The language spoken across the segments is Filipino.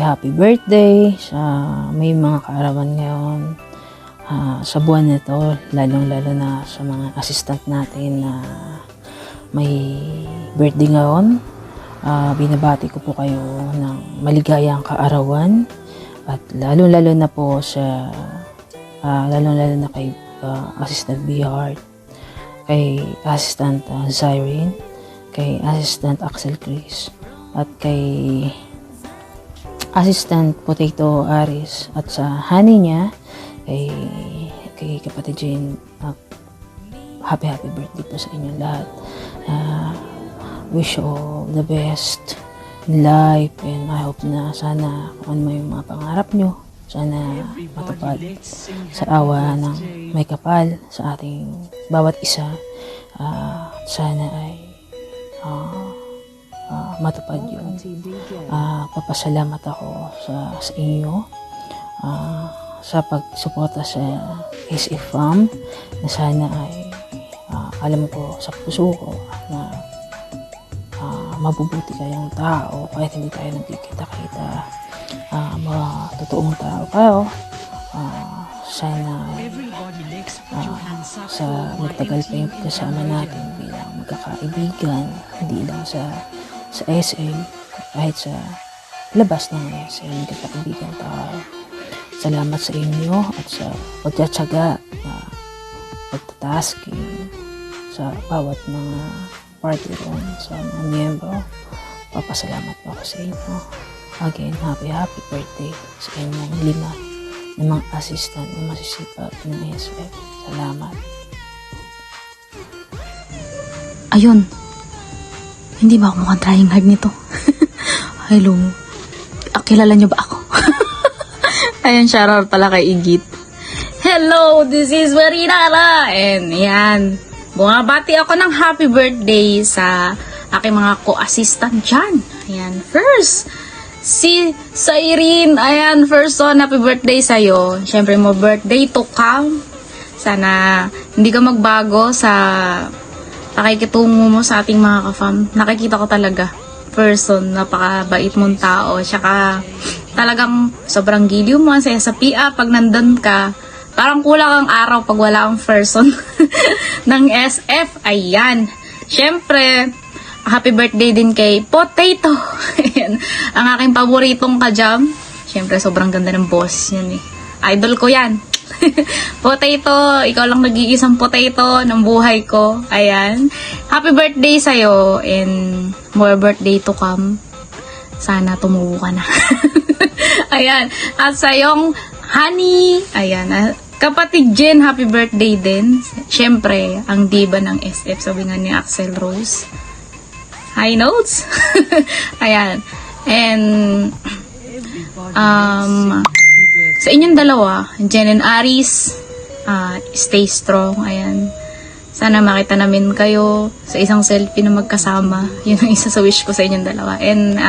Happy birthday sa may mga kaarawan ngayon sa buwan nito, lalong-lalo na sa mga assistant natin na may birthday ngayon. Binabati ko po kayo ng maligayang kaarawan at lalong-lalo na po sa lalong-lalo na kay Assistant B. Hart, kay Assistant Zyrene, kay Assistant Axel Chris, at kay Assistant Potato Aris, at sa honey niya kay kapatid Jane. Happy birthday po sa inyo lahat. Wish you all the best in life, and I hope na sana kung ano yung mga pangarap nyo, sana matupad sa awa ng may kapal sa ating bawat isa. Sana ay matupad yun. Papasalamat ako sa inyo sa pagsuporta sa SF Farm, na sana ay alam ko sa puso ko na mabubuti kayong tao kahit hindi tayo nagkikita-kita. Mga totoong tao kayo. Sana sa magtagal pa yung kasama natin bilang magkakaibigan, hindi lang sa SA, kahit sa labas ng SA, magkakaibigan tayo. Salamat sa inyo at sa pagtsatsaga na pagtatasking sa bawat mga party room, sa mga miyembro. Papasalamat po ako sa inyo. Again, happy birthday sa inyong 5 na mga assistant na masisipag ng SF. Salamat. Ayun. Hindi ba ako mukhang trying hard nito? Hello. Kilala niyo ba ako? Ayan, shoutout pala kay Igit. Hello, this is Marinara. And yan, bumabati ako ng happy birthday sa aking mga co-assistant dyan. Ayan, first, si Irene. Ayan, first one, happy birthday sa'yo. Siyempre mo birthday to come. Sana hindi ka magbago sa pakikitungo mo sa ating mga ka-fam. Nakikita ko talaga, person, napakabait mong tao. Tsaka talagang sobrang giliw mo, saya sa PA pag nandun ka. Parang kulang ang araw pag wala ang person ng SF. Ayan. Siyempre, happy birthday din kay Potato. Ayan. Ang aking paboritong kajam. Siyempre, sobrang ganda ng boss yan eh. Idol ko yan. Potato, ikaw lang nag-iisang potato ng buhay ko. Ayan. Happy birthday sa'yo and more birthday to come. Sana tumubo ka na. Ayan. At sa'yong honey. Ayan. Kapatid Jen, happy birthday din. Siyempre, ang diba ng SF, sabi nga ni Axel Rose. High notes. Ayan. And sa inyong dalawa, Jen and Aris, stay strong. Ayan. Sana makita namin kayo sa isang selfie na magkasama. Yun ang isa sa wish ko sa inyong dalawa. And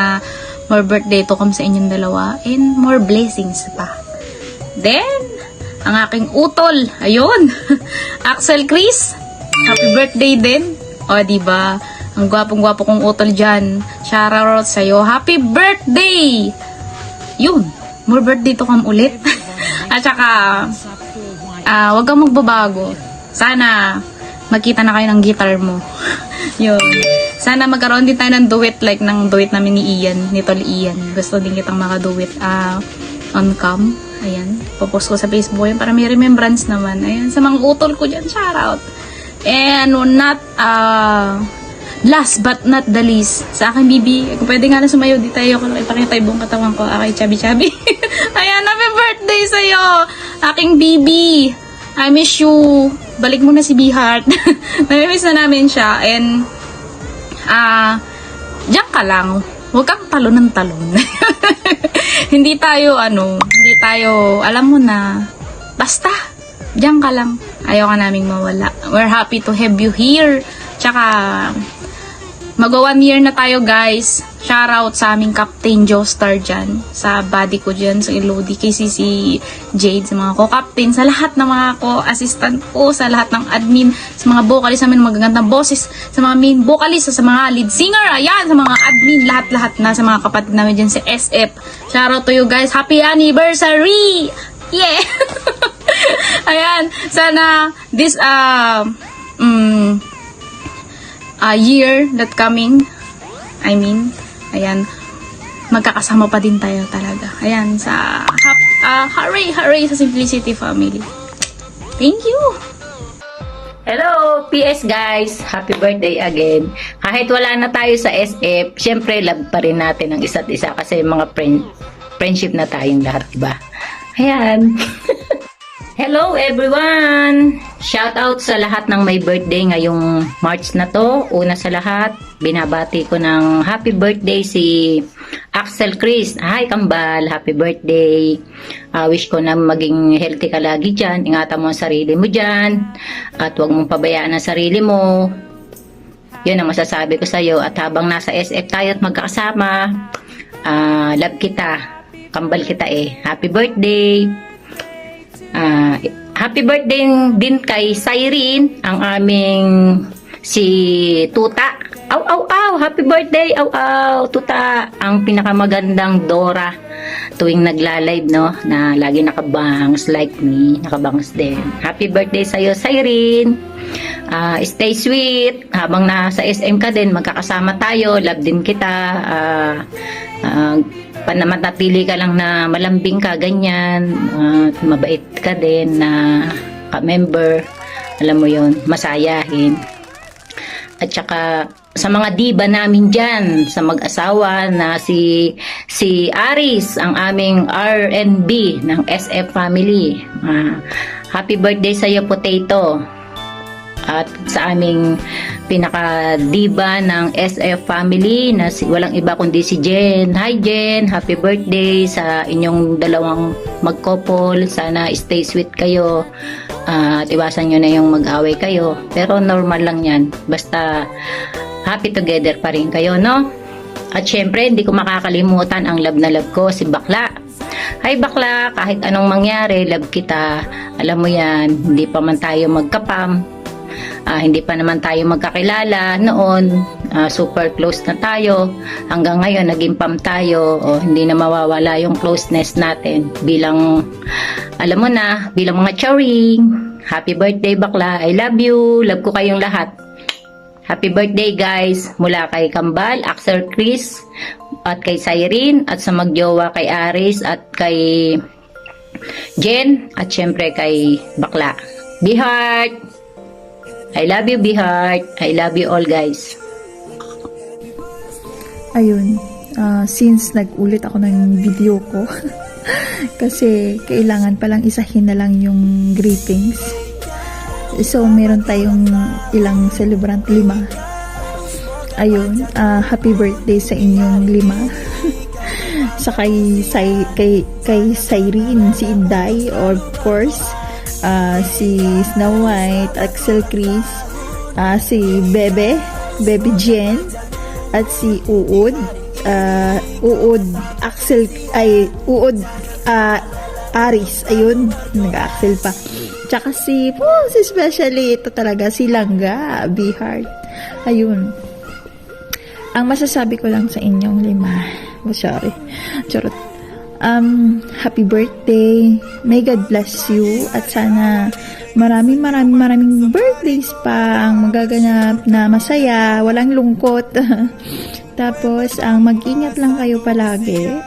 more birthday to come sa inyong dalawa. And more blessings pa. Then, ang aking utol, ayun, Axel Chris, happy birthday din. O, diba? Ang gwapong-gwapo kong utol dyan. Shoutout sa'yo. Happy birthday! Yun. More birthday to come ulit. At saka, wag kang magbabago. Sana, magkita na kayo ng guitar mo. Yun. Sana magkaroon din tayo ng duet like ng duet namin ni Ian, ni Tol Ian. Gusto din kitang makaduet on cam. Ayan. Popost ko sa Facebook yan para may remembrance naman. Ayan. Sa mga utol ko dyan, shoutout. And not, last but not the least, sa aking bibi, kung pwede nga na sumayo, di tayo ako ipakita yung buong katawan ko, akay chabi-chabi. Ayan, happy birthday sa'yo, aking bibi. I miss you. Balik mo na si B-Heart. Namimiss na namin siya. And, diyan ka lang. Huwag kang talon ng talon. Hindi tayo, alam mo na, basta, diyan ka lang. Ayaw ka naming mawala. We're happy to have you here. Tsaka, Mag-1 year na tayo, guys. Shoutout sa aming Captain Joestar dyan. Sa buddy ko dyan, sa Elodie, kay si Jade, sa mga co-captain, sa lahat ng mga co-assistant ko, sa lahat ng admin, sa mga vocalist namin, magagandang boses, sa mga main vocalist, sa mga lead singer, ayan, sa mga admin, lahat-lahat na, sa mga kapatid namin dyan sa SF. Shoutout to you guys. Happy anniversary! Yeah! Ayan, sana this year that coming, ayan, magkakasama pa din tayo talaga. Ayan, sa hooray sa Simplicity family. Thank you! Hello, PS guys! Happy birthday again. Kahit wala na tayo sa SF, syempre love pa rin natin ang isa't isa kasi mga friendship na tayong lahat, diba? Ayan. Hello everyone! Shout out sa lahat ng may birthday ngayong March na to. Una sa lahat, binabati ko ng happy birthday si Axel Chris. Hi Kambal, happy birthday. Wish ko na maging healthy ka lagi dyan. Ingatan mo ang sarili mo dyan. At huwag mong pabayaan ang sarili mo. Yun ang masasabi ko sa'yo. At habang nasa SF tayo at magkakasama, love kita. Kambal kita eh. Happy birthday! Happy birthday din kay Cyrene, ang aming si Tuta. Happy birthday, Tuta, ang pinakamagandang Dora tuwing nagla-live, no, na lagi nakabangs like me, nakabangs din. Happy birthday sa'yo, Cyrene. Stay sweet, habang nasa SM ka din, magkakasama tayo, love din kita. Panamatili ka lang na malambing ka, ganyan, mabait ka din na member, alam mo yon, masayahin. At saka sa mga diba namin dyan, sa mag-asawa na si Aris, ang aming R&B ng SF family. Happy birthday sa iyo, Potato. At sa aming pinaka-diva ng SF family na walang iba kundi si Jen. Hi Jen, happy birthday sa inyong dalawang mag-couple. Sana stay sweet kayo at iwasan nyo na yung mag-away kayo. Pero normal lang yan. Basta happy together pa rin kayo, no? At syempre, hindi ko makakalimutan ang love na love ko, si Bakla. Hi Bakla, kahit anong mangyari, love kita. Alam mo yan, hindi pa man tayo magkapam. Hindi pa naman tayo magkakilala noon, super close na tayo hanggang ngayon naging pam tayo, hindi na mawawala yung closeness natin bilang, alam mo na, bilang mga charing. Happy birthday Bakla, I love you, love ko kayong lahat. Happy birthday guys, mula kay Kambal, Axel Chris at kay Cyrene, at sa magjowa kay Aris at kay Jen, at syempre kay Bakla. Be heart! I love you, Be Heart. I love you all, guys. Ayun, since nag-ulit ako ng video ko, kasi kailangan palang isahin na lang yung greetings. So, meron tayong ilang celebrant, 5. Ayun, happy birthday sa inyong 5. Sa kay Cyrene, si Inday, of course, si Snow White, Axel Chris, si Baby Jen, at si Uod Aris, ayun, nag-Axel pa. Tsaka si especially ito talaga, si Langga, Be Heart. Ayun. Ang masasabi ko lang sa inyong 5, sorry, charot. Happy birthday. May God bless you. At sana maraming birthdays pa ang magaganap na masaya, walang lungkot. Tapos, mag-ingat lang kayo palagi.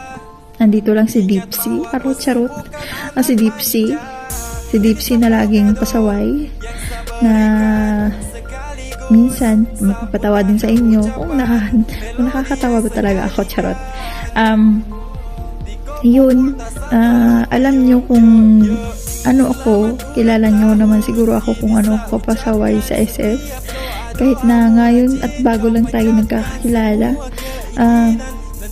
Nandito lang si Dipsy. Charot. Si Dipsy. Si Dipsy na laging pasaway. Na minsan, mapapatawa din sa inyo. Kung nakakatawa ba talaga ako, charot. Yun, alam nyo kung ano ako, kilala nyo naman siguro ako kung ano ako pasaway sa SF. Kahit na ngayon at bago lang tayo nagkakilala.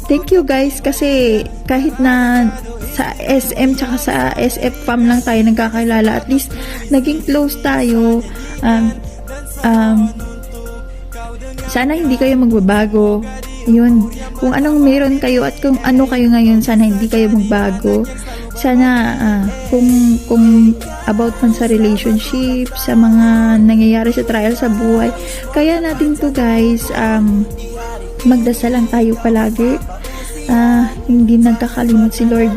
Thank you guys kasi kahit na sa SM tsaka sa SF fam lang tayo nagkakilala, at least naging close tayo. Sana hindi kayo magbabago. Yun, kung anong meron kayo at kung ano kayo ngayon, sana hindi kayo magbago. Sana kung about man sa relationship, sa mga nangyayari sa trial sa buhay, kaya natin to guys, magdasal lang tayo palagi. Hindi nagkakalimot si Lord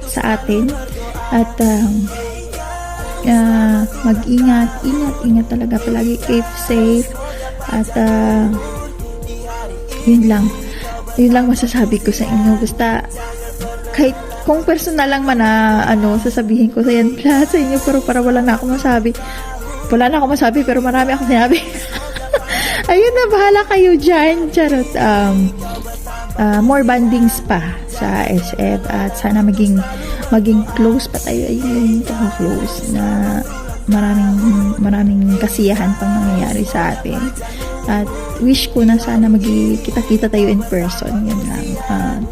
sa atin at ingat talaga palagi, keep safe at yun lang masasabi ko sa inyo. Basta kahit kung personal lang man na sasabihin ko sa yan lahat sa inyo, pero para wala na akong masabi pero marami akong sinabi. Ayun na, bahala kayo dyan. Charot. More bandings pa sa SF at sana maging close pa tayo. Ayun, close na maraming kasiyahan pang nangyayari sa atin. At wish ko na sana kita-kita tayo in person. Yun lang.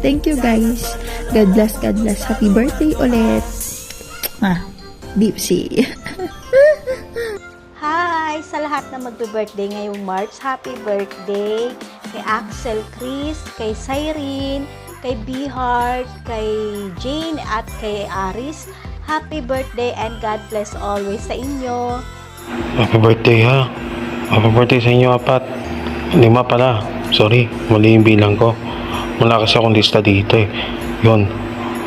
Thank you guys. God bless. Happy birthday ulit. Dipsy. Hi! Sa lahat na magbe-birthday ngayong March, happy birthday kay Axel Chris, kay Cyrene, kay B-Heart, kay Jane, at kay Aris. Happy birthday and God bless always sa inyo. Happy birthday ha. Happy birthday sa inyo, apat. 5 pala. Sorry, mali yung bilang ko. Wala kasi akong lista dito eh. Yun.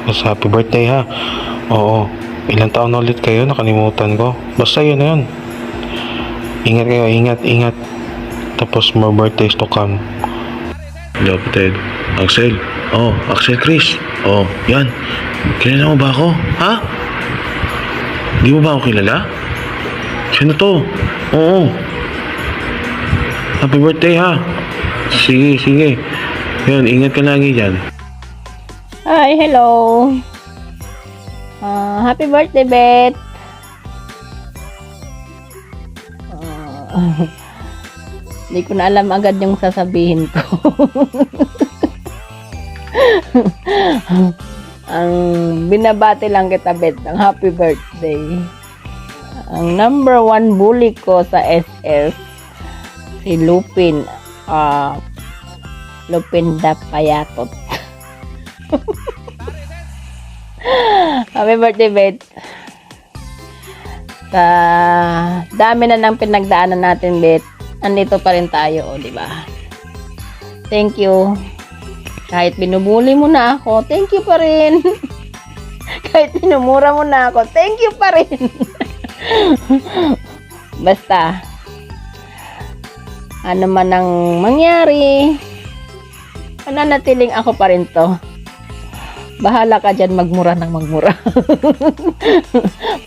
Basta happy birthday ha. Oo. Ilang taon na ulit kayo? Nakalimutan ko. Basta yun na yun. Ingat kayo, ingat. Tapos more birthdays to come. Hello, Ted. Axel. Oh, Axel Chris. Oh, yan. Kilala mo ba ako? Ha? Di mo ba ako kilala? Sino to? Oo. Happy birthday ha. Sige. Yun, ingat ka lagi dyan. Hi, hello. Happy birthday, Beth. Hindi ko na alam agad yung sasabihin ko. Ang binabati lang kita, Beth, ng happy birthday. Ang number 1 bully ko sa SF, si Lupin. Lupin Dapayatot. Happy birthday, Beth. Sa dami na ng pinagdaanan natin, Beth, andito pa rin tayo, di ba? Thank you. Kahit binubuli mo na ako, thank you pa rin. Kahit pinumura mo na ako, thank you pa rin. Basta, ano man ang mangyari, mananatiling ako pa rin to. Bahala ka dyan magmura ng magmura.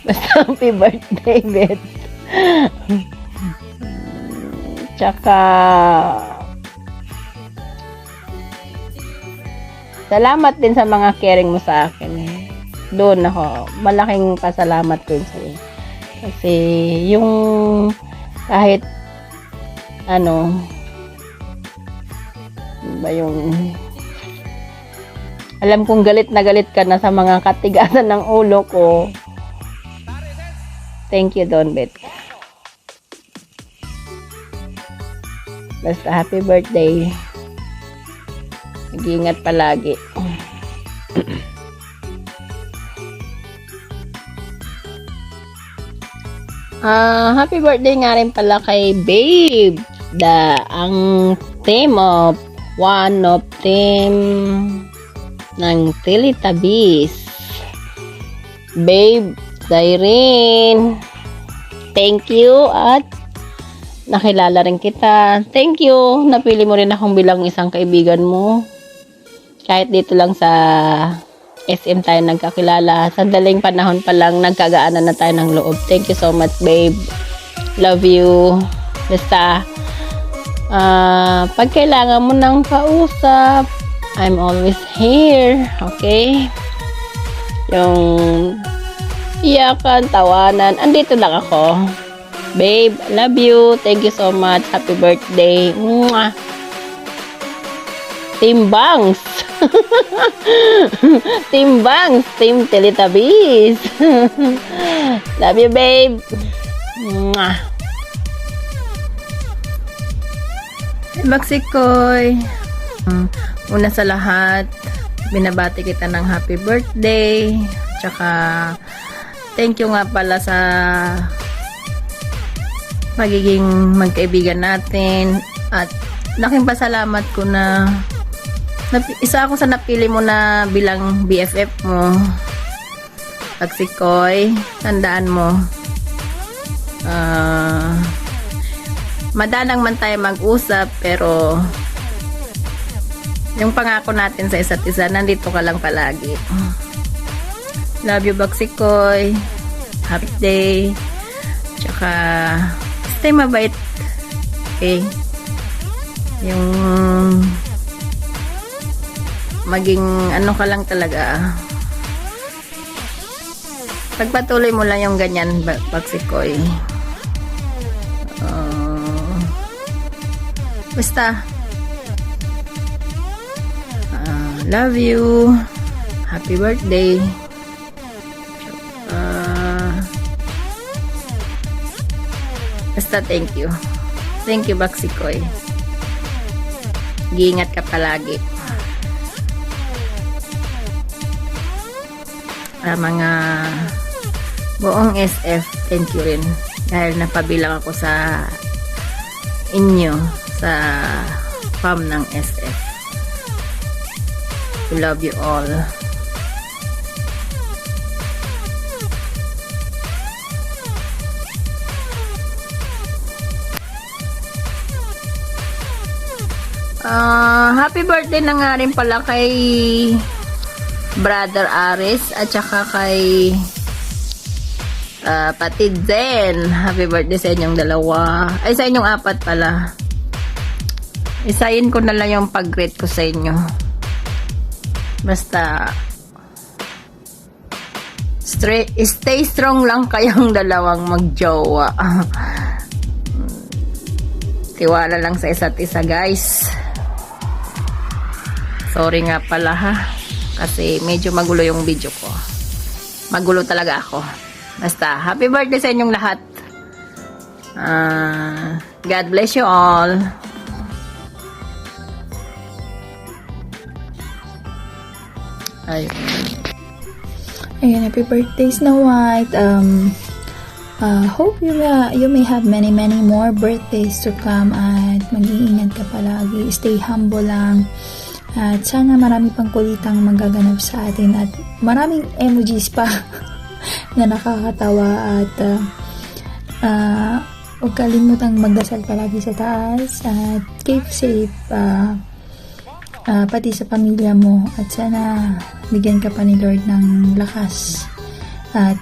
Basta happy birthday, Beth. Tsaka, salamat din sa mga caring mo sa akin. Doon ako, malaking pasalamat ko sa'yo. Kasi yung kahit alam kong galit na galit ka na sa mga katigasan ng ulo ko. Thank you, Don Beth. Basta happy birthday. Mag-iingat palagi. Happy birthday nga rin pala kay Babe. Ang team of one of team ng Teletubbies. Babe, Cyrene, thank you at nakilala rin kita. Thank you. Napili mo rin akong bilang isang kaibigan mo. Kahit dito lang sa SM tayo nagkakilala. Sa daling panahon pa lang nagkagaanan na tayo ng loob. Thank you so much, babe. Love you. Basta, pag kailangan mo ng kausap, I'm always here. Okay? Yung iyakan, tawanan, andito lang ako. Babe, love you. Thank you so much. Happy birthday. Mwah. Team Bangs. Team Bangs. Team Teletubbies. Love you, babe. Mwah. Maksikoy, una sa lahat, binabati kita ng happy birthday. Tsaka, thank you nga pala sa magiging magkaibigan natin. At laking pasalamat ko na isa ako sa napili mo na bilang BFF mo. Maksikoy, tandaan mo. Madalang man tayo mag-usap, pero yung pangako natin sa isa't isa, nandito ka lang palagi. Love you, Baksikoy. Happy day. Tsaka, stay mabait. Okay? Yung maging ano ka lang talaga. Pagpatuloy mo lang yung ganyan, Baksikoy. Basta, love you. Happy birthday. Basta thank you. Thank you, Baksikoy. Giingat ka palagi. Mga buong SF, thank you rin. Dahil napabilang ako sa inyo sa fam ng SF. I love you all. Happy birthday na nga rin pala kay Brother Aris at saka kay Patid Zen. Happy birthday sa inyong dalawa. Ay, sa inyong apat pala. Isayin ko na lang yung pag-greet ko sa inyo. Basta stay strong lang kayong dalawang magjowa. Tiwala lang sa isa't isa, guys. Sorry nga pala ha, kasi medyo magulo yung video ko. Magulo talaga ako. Basta, happy birthday sa inyong lahat. God bless you all. Ayun, happy birthday, Snow White. Hope you may have many more birthdays to come at mag-iingat ka palagi. Stay humble lang. At sana marami pang kulitang magaganap sa atin at maraming emojis pa na nakakatawa at huwag kalimutang magdasal palagi sa taas at keep safe pati sa pamilya mo at sana bigyan ka pa ni Lord ng lakas at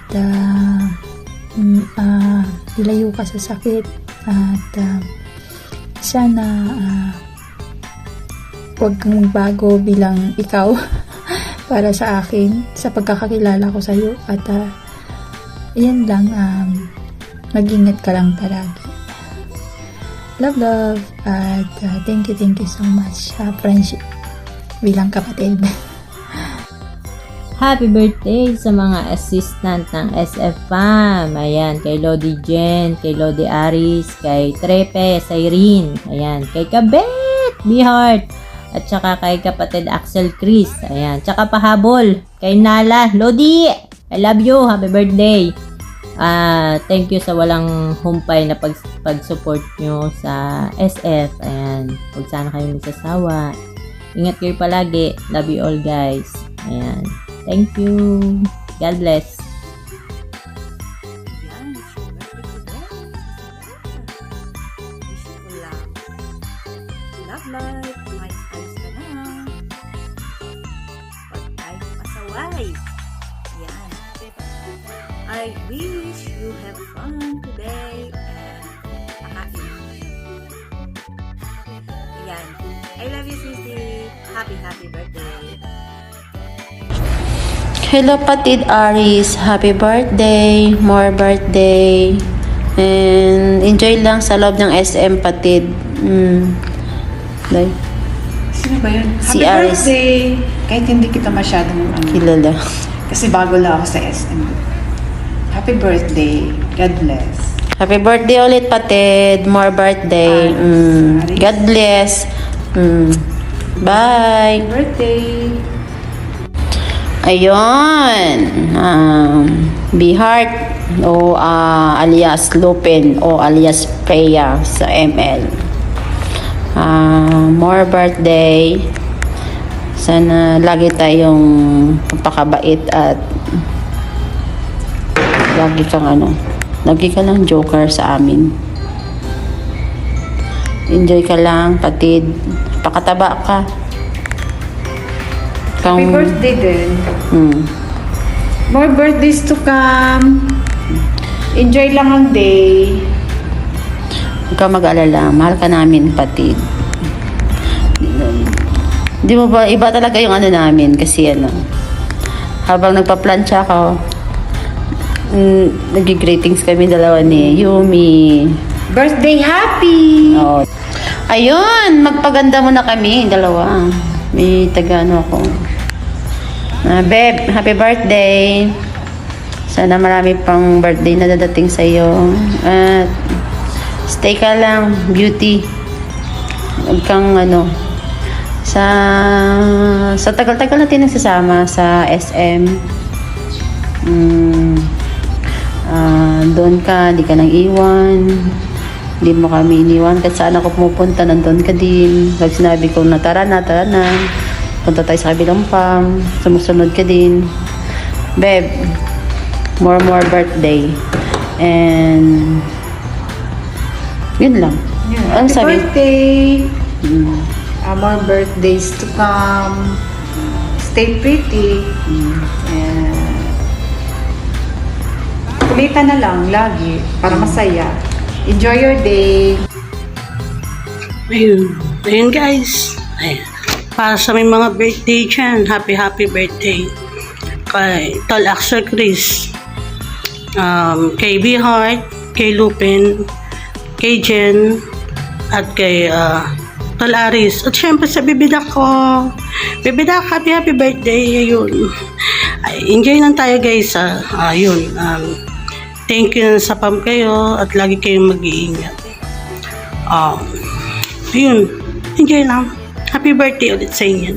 ilayo ka sa sakit at sana huwag kang magbago bilang ikaw para sa akin sa pagkakakilala ko sa iyo at yan lang, mag-ingat ka lang palagi. Love at thank you so much friendship bilang kapatid. Happy birthday sa mga assistant ng SF Fam. Ayan, kay Lodi Jen, kay Lodi Aris, kay Trepe, Cyrene, ayan, kay Kabet, Bihart, at saka kay kapatid Axel Chris, ayan, tsaka pahabol, kay Nala, Lodi, I love you, happy birthday. Thank you sa walang humpay na pag-support nyo sa SF, ayan, huwag sana kayo magsasawa. Ingat kayo palagi, love you all guys, ayan. Thank you. God bless. Love life. May ayos ka na. Pag tayo pasaway. Yan. I wish you have fun today and makain. Yan. I love you, Sisi. Happy birthday. Hello, Patid Aris. Happy birthday. More birthday. And enjoy lang sa loob ng SM, Patid. Bye. Sino ba yun? Si Happy Aris. birthday! Kahit hindi kita masyadong Kilala. kasi bago lang ako sa SM. Happy birthday. God bless. Happy birthday ulit, Patid. More birthday. God bless. Bye. Birthday. Ayun. Bihart o alias Lupin o alias Freya sa ML. More birthday. Sana lagi tayong magpakabait at lagi ka lang joker sa amin. Enjoy ka lang, Patid. Pakataba ka. Happy birthday din. Hmm. More birthdays to come. Enjoy lang ang day. Huwag ka mag-alala. Mahal ka namin, Patid. Di mo ba, iba talaga yung namin kasi habang nagpa-plancha ako, nag-greetings kami dalawa ni Yumi. Birthday happy! Oh. Ayun, magpaganda muna kami, dalawa. May ako. Beb, happy birthday. Sana marami pang birthday na dadating sa iyo. At stay ka lang, beauty. Huwag kang sa tagal-tagal natin nagsasama sa SM. Doon ka, di ka nang iwan. Hindi mo kami iniwan. Kahit saan ako pumupunta, nandun ka din. Pag sinabi ko na tara na. Punta tayo sa kabilang pam. Sumusunod ka din. Beb, more birthday. And yun lang. Ano Happy sabi? birthday! More birthdays to come. Stay pretty. And kulitan na lang lagi para masaya. Enjoy your day. Ayun guys. Ayun. Para sa may mga birthday dyan, happy birthday. Kay Tol Axel Chris, kay Bihart, kay Lupin, kay Jen, at kay Tol Aris. At syempre sa bibidak ko. Bibidak, happy birthday. Ayun. Enjoy lang tayo guys. Ayun. Thank you sa pam kayo at lagi kayong mag-iingat. Ayun. Enjoy lang. Happy birthday ulit sa inyo.